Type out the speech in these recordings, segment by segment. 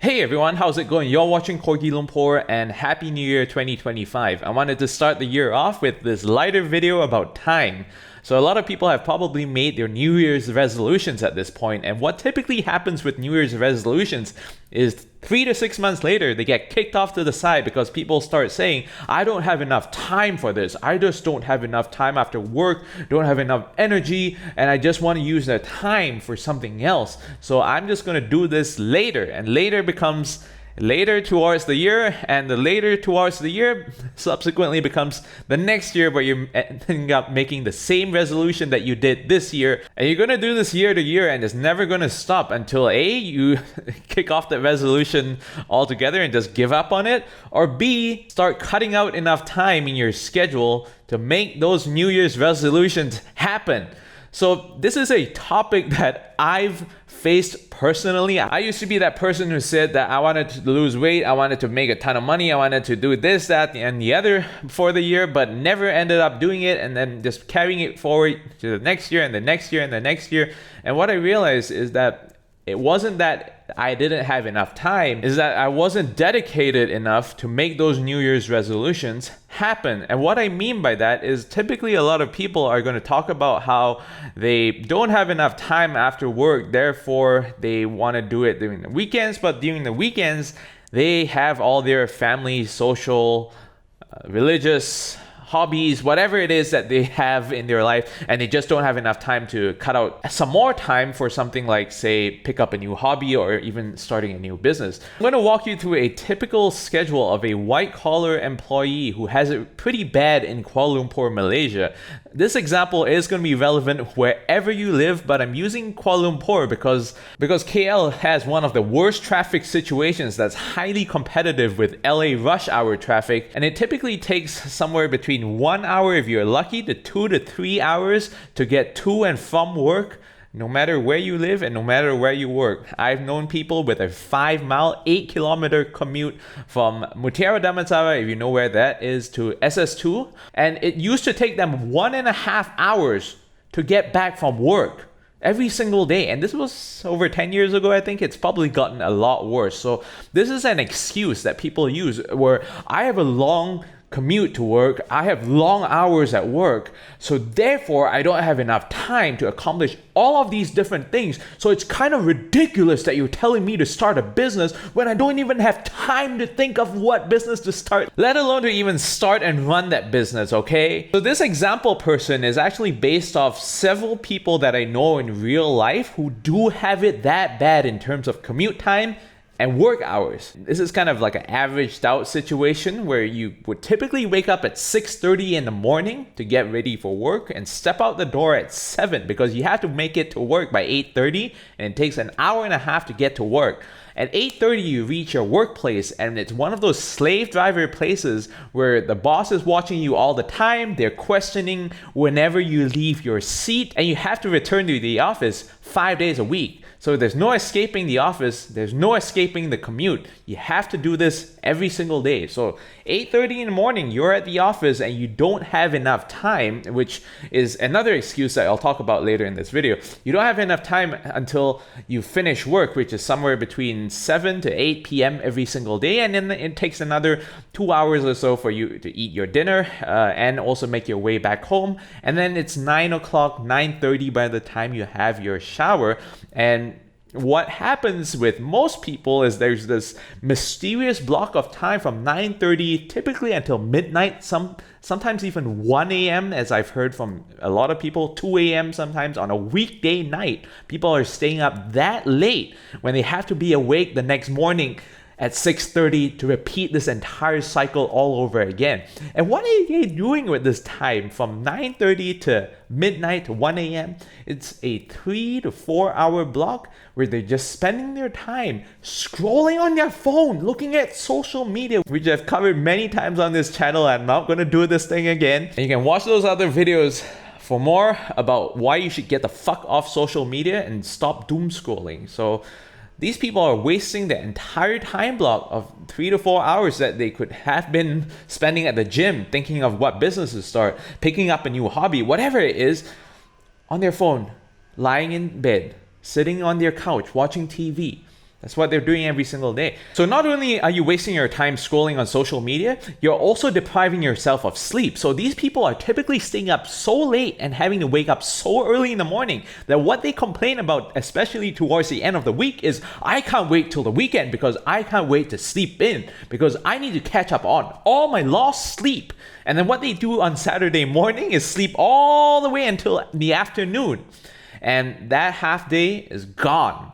Hey everyone, how's it going? You're watching Corgi Lumpur and Happy New Year 2025. I wanted to start the year off with this lighter video about time. So a lot of people have probably made their New Year's resolutions at this point, and what typically happens with New Year's resolutions is 3 to 6 months later, they get kicked off to the side because people start saying, I don't have enough time for this. I just don't have enough time after work, don't have enough energy, and I just want to use that time for something else. So I'm just going to do this later, and later becomes later towards the year, and the later towards the year subsequently becomes the next year, where you're ending up making the same resolution that you did this year, and you're going to do this year to year, and it's never going to stop until A, you kick off that resolution altogether and just give up on it, or B, start cutting out enough time in your schedule to make those New Year's resolutions happen. So this is a topic that I've faced personally. I used to be that person who said that I wanted to lose weight, I wanted to make a ton of money, I wanted to do this, that, and the other for the year, but never ended up doing it, and then just carrying it forward to the next year and the next year and the next year. And what I realized is that it wasn't that I didn't have enough time, is that I wasn't dedicated enough to make those New Year's resolutions happen. And what I mean by that is typically a lot of people are going to talk about how they don't have enough time after work, therefore they want to do it during the weekends, but during the weekends they have all their family, social, religious, hobbies, whatever it is that they have in their life, and they just don't have enough time to cut out some more time for something like, say, pick up a new hobby or even starting a new business. I'm going to walk you through a typical schedule of a white-collar employee who has it pretty bad in Kuala Lumpur, Malaysia. This example is going to be relevant wherever you live, but I'm using Kuala Lumpur because KL has one of the worst traffic situations that's highly competitive with LA rush hour traffic, and it typically takes somewhere between 1 hour if you're lucky to 2 to 3 hours to get to and from work, no matter where you live and no matter where you work. I've known people with a 5-mile, 8-kilometer commute from Mutiara Damansara, if you know where that is, to SS2, and it used to take them 1.5 hours to get back from work every single day. And this was over 10 years ago. I think it's probably gotten a lot worse. So this is an excuse that people use, where I have a long commute to work, I have long hours at work, so therefore I don't have enough time to accomplish all of these different things. So it's kind of ridiculous that you're telling me to start a business when I don't even have time to think of what business to start, let alone to even start and run that business, okay? So this example person is actually based off several people that I know in real life who do have it that bad in terms of commute time and work hours. This is kind of like an averaged out situation where you would typically wake up at 6:30 in the morning to get ready for work and step out the door at 7 because you have to make it to work by 8:30, and it takes an hour and a half to get to work. At 8:30 you reach your workplace, and it's one of those slave driver places where the boss is watching you all the time, they're questioning whenever you leave your seat, and you have to return to the office 5 days a week. So there's no escaping the office, there's no escaping the commute. You have to do this every single day. So 8:30 in the morning, you're at the office and you don't have enough time, which is another excuse that I'll talk about later in this video. You don't have enough time until you finish work, which is somewhere between 7 to 8 p.m. every single day. And then it takes another 2 hours or so for you to eat your dinner and also make your way back home. And then it's 9 o'clock, 9:30 by the time you have your shower. And what happens with most people is there's this mysterious block of time from 9:30 typically until midnight, sometimes even 1 a.m. as I've heard from a lot of people, 2 a.m. sometimes on a weekday night. People are staying up that late when they have to be awake the next morning at 6:30 to repeat this entire cycle all over again. And what are they doing with this time from 9:30 to midnight to 1 a.m.? It's a 3 to 4 hour block where they're just spending their time scrolling on their phone, looking at social media, which I've covered many times on this channel. I'm not going to do this thing again. And you can watch those other videos for more about why you should get the fuck off social media and stop doom scrolling. So these people are wasting the entire time block of 3 to 4 hours that they could have been spending at the gym, thinking of what business to start, picking up a new hobby, whatever it is, on their phone, lying in bed, sitting on their couch, watching TV. That's what they're doing every single day. So not only are you wasting your time scrolling on social media, you're also depriving yourself of sleep. So these people are typically staying up so late and having to wake up so early in the morning that what they complain about, especially towards the end of the week, is I can't wait till the weekend because I can't wait to sleep in because I need to catch up on all my lost sleep. And then what they do on Saturday morning is sleep all the way until the afternoon. And that half day is gone.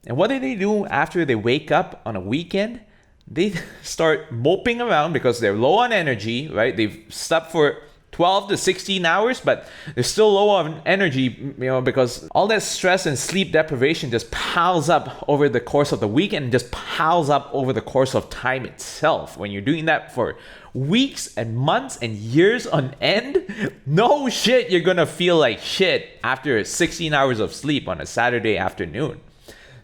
And what do they do after they wake up on a weekend? They start moping around because they're low on energy, right? They've slept for 12 to 16 hours, but they're still low on energy, because all that stress and sleep deprivation just piles up over the course of the week and just piles up over the course of time itself. When you're doing that for weeks and months and years on end, no shit, you're gonna feel like shit after 16 hours of sleep on a Saturday afternoon.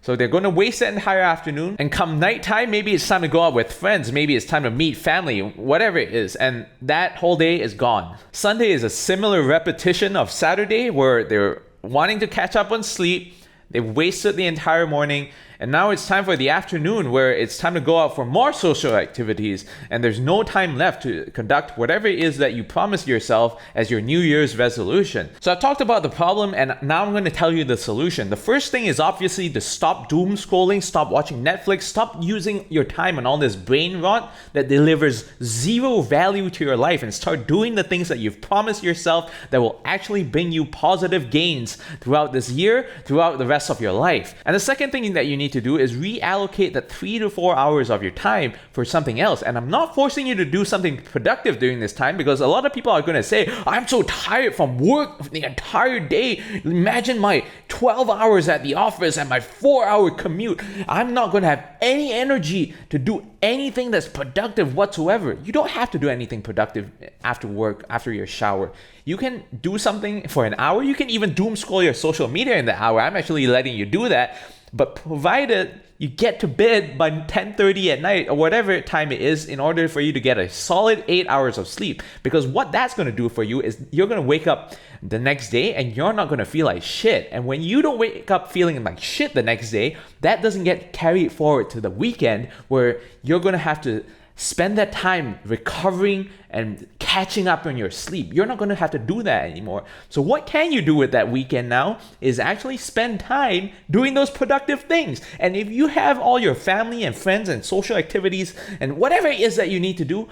So they're going to waste that entire afternoon, and come nighttime, maybe it's time to go out with friends, maybe it's time to meet family, whatever it is, and that whole day is gone. Sunday is a similar repetition of Saturday where they're wanting to catch up on sleep, they've wasted the entire morning, and now it's time for the afternoon where it's time to go out for more social activities, and there's no time left to conduct whatever it is that you promised yourself as your New Year's resolution. So I've talked about the problem, and now I'm going to tell you the solution. The first thing is obviously to stop doom scrolling, stop watching Netflix, stop using your time on all this brain rot that delivers zero value to your life, and start doing the things that you've promised yourself that will actually bring you positive gains throughout this year, throughout the rest of your life. And the second thing that you need to do is reallocate that 3 to 4 hours of your time for something else. And I'm not forcing you to do something productive during this time, because a lot of people are going to say, I'm so tired from work the entire day. Imagine my 12 hours at the office and my 4-hour commute. I'm not going to have any energy to do anything that's productive whatsoever. You don't have to do anything productive after work, after your shower. You can do something for an hour. You can even doom scroll your social media in the hour. I'm actually letting you do that. But provided you get to bed by 10:30 at night or whatever time it is, in order for you to get a solid 8 hours of sleep. Because what that's going to do for you is you're going to wake up the next day and you're not going to feel like shit. And when you don't wake up feeling like shit the next day, that doesn't get carried forward to the weekend where you're going to have to spend that time recovering and catching up on your sleep. You're not going to have to do that anymore. So what can you do with that weekend now is actually spend time doing those productive things. And if you have all your family and friends and social activities and whatever it is that you need to do,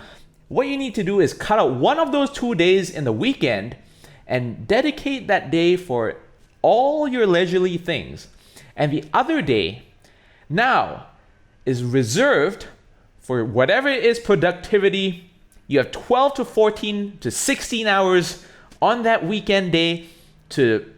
what you need to do is cut out one of those 2 days in the weekend and dedicate that day for all your leisurely things. And the other day now is reserved for whatever it is productivity. You have 12 to 14 to 16 hours on that weekend day to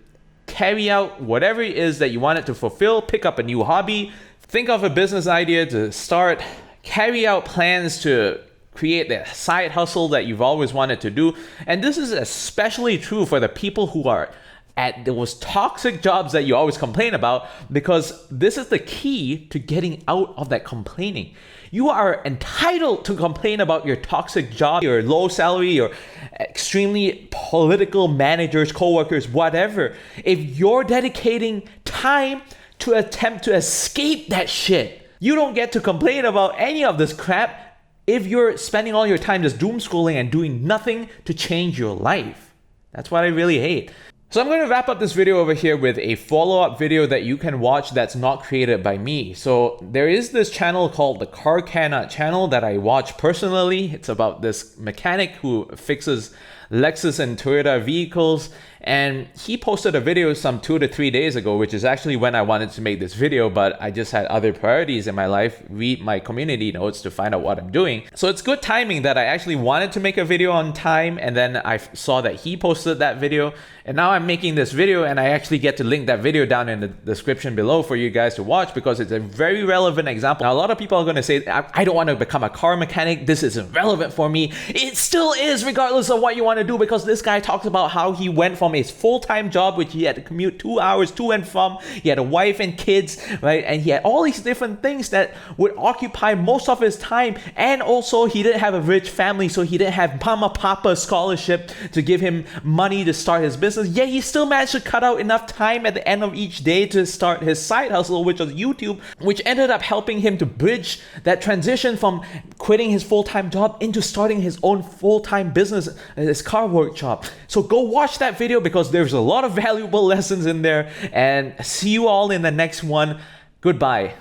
carry out whatever it is that you wanted to fulfill, pick up a new hobby, think of a business idea to start, carry out plans to create that side hustle that you've always wanted to do. And this is especially true for the people who are at those toxic jobs that you always complain about, because this is the key to getting out of that complaining. You are entitled to complain about your toxic job, your low salary, your extremely political managers, coworkers, whatever. If you're dedicating time to attempt to escape that shit, you don't get to complain about any of this crap if you're spending all your time just doom scrolling and doing nothing to change your life. That's what I really hate. So I'm going to wrap up this video over here with a follow-up video that you can watch that's not created by me. So there is this channel called the Car Cannot channel that I watch personally. It's about this mechanic who fixes Lexus and Toyota vehicles, and he posted a video some 2 to 3 days ago, which is actually when I wanted to make this video, but I just had other priorities in my life. Read my community notes to find out what I'm doing. So it's good timing that I actually wanted to make a video on time, and then I saw that he posted that video, and now I'm making this video, and I actually get to link that video down in the description below for you guys to watch, because it's a very relevant example. Now, a lot of people are going to say, I don't want to become a car mechanic, this isn't relevant for me. It still is, regardless of what you want want to do, because this guy talks about how he went from his full-time job, which he had to commute 2 hours to and from. He had a wife and kids, right? And he had all these different things that would occupy most of his time. And also he didn't have a rich family, so he didn't have Mama Papa scholarship to give him money to start his business. Yet he still managed to cut out enough time at the end of each day to start his side hustle, which was YouTube, which ended up helping him to bridge that transition from quitting his full-time job into starting his own full-time business, his car workshop. So go watch that video, because there's a lot of valuable lessons in there, and see you all in the next one. Goodbye.